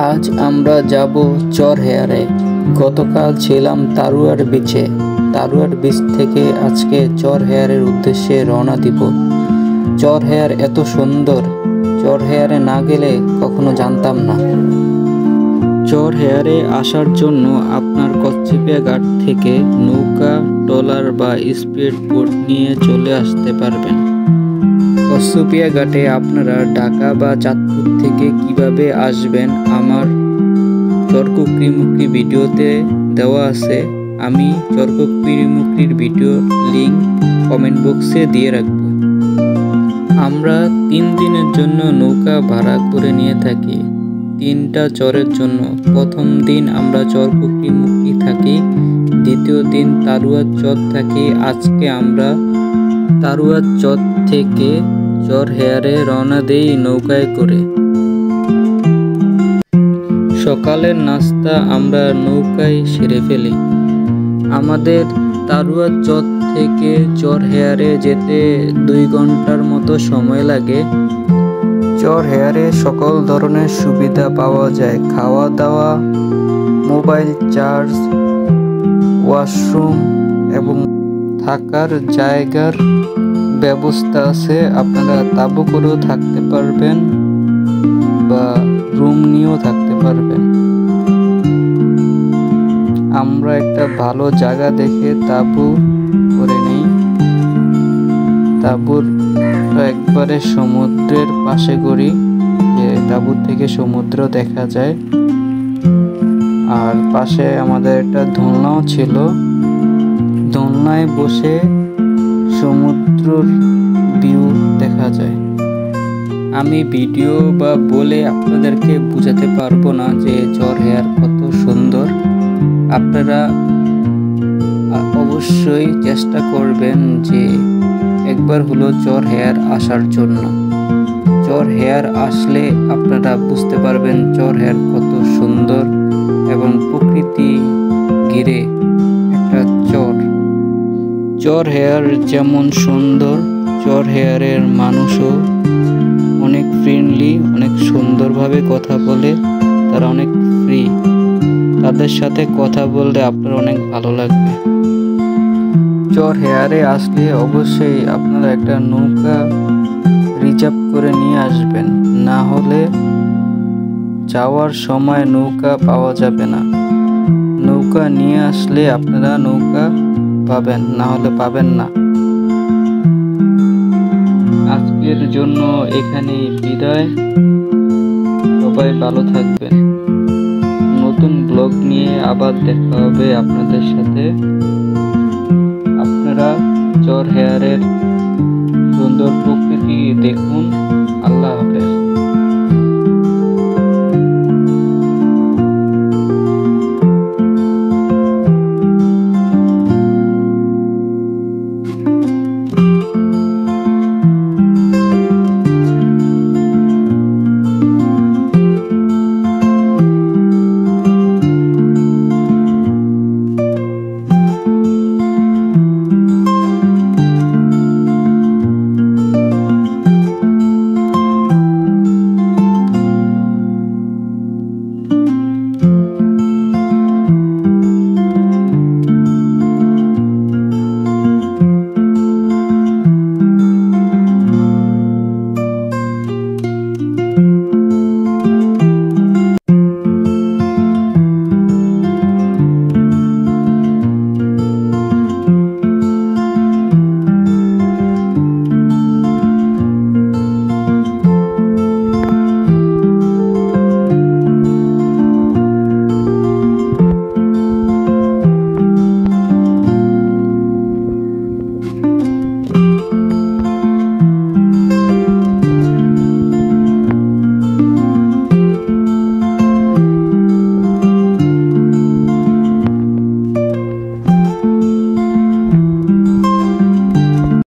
আজ আমরা যাব চর হেয়ারে। গতকাল ছিলাম তারুয়ার বিচে। তারুয়ার বিচ থেকে আজকে চর হেয়ারের উদ্দেশ্যে রওনা দিব। চর হেয়ার এত সুন্দর, চর হেয়ারে না গেলে কখনো জানতাম না। চর হেয়ারে আসার জন্য আপনার কচ্চিপিয়া ঘাট থেকে নৌকা, ট্রলার বা স্পিড বোট নিয়ে চলে আসতে পারবেন। কচ্চিপিয়া ঘাটে আপনারা ঢাকা বা চাঁদপুর থেকে কিভাবে আসবেন আমার চরকুকরিমুকরি ভিডিওতে দেওয়া আছে। আমি চরকুকরিমুকরির ভিডিও লিঙ্ক কমেন্ট বক্সে দিয়ে রাখব। আমরা 3 দিনের জন্য নৌকা ভাড়া করে নিয়ে থাকি 3টা চরের জন্য। প্রথম দিন আমরা চরকুকরিমুকরি থাকি, দ্বিতীয় দিন তারুয়ার চর থাকি। আজকে আমরা তারুয়ার চর থেকে চর হেয়ারে রওনা দেই নৌকায় করে। সকালের নাস্তা আমরা নৌকায় সেরে ফেলি। আমাদের তারুয়ার চর থেকে চর হেয়ারে যেতে 2 ঘন্টার মতো সময় লাগে। চর হেয়ারে সকল ধরনের সুবিধা পাওয়া যায়, খাওয়া দাওয়া, মোবাইল চার্জ, ওয়াশরুম এবং থাকার জায়গার ব্যবস্থা আছে। আপনারা তাঁবু করেও থাকতে পারবেন বা রুম নিয়েও থাকতে পারবেন। আমরা একটা ভালো জায়গা দেখে তাঁবু করে নিই। তাঁবুর একবারে সমুদ্রের পাশে করি, যে তাঁবুর থেকে সমুদ্র দেখা যায়। আর পাশে আমাদের একটা দোলনাও ছিল, দোলনায় বসে সমুদ্রের ভিউ দেখা যায়। আমি ভিডিও বা বলে আপনাদেরকে বোঝাতে পারবো না যে চর হেয়ার কত সুন্দর। আপনারা অবশ্যই চেষ্টা করবেন যে একবার হলো চর হেয়ার আসার জন্য। চর হেয়ার আসলে আপনারা বুঝতে পারবেন চর হেয়ার কত সুন্দর এবং প্রকৃতি ঘিরে একটা চর। চর হেয়ার যেমন সুন্দর, চর হেয়ারের মানুষও অনেক ফ্রেন্ডলি, অনেক সুন্দরভাবে কথা বলে, তারা অনেক ফ্রি। তাদের সাথে কথা বললে আপনার অনেক ভালো লাগবে। চর হেয়ারে আসলে অবশ্যই আপনারা একটা নৌকা রিজার্ভ করে নিয়ে আসবেন, না হলে যাওয়ার সময় নৌকা পাওয়া যাবে না। নৌকা নিয়ে আসলে আপনারা নৌকা পাবেন, না হলে পাবেন না। আজকের জন্য এখানেই বিদায়। সবাই ভালো থাকবেন। নতুন ব্লগ নিয়ে আবার দেখা হবে আপনাদের সাথে। আপনারা চর হেয়ারের সুন্দর প্রকৃতি দেখুন। আল্লাহ হাফেজ।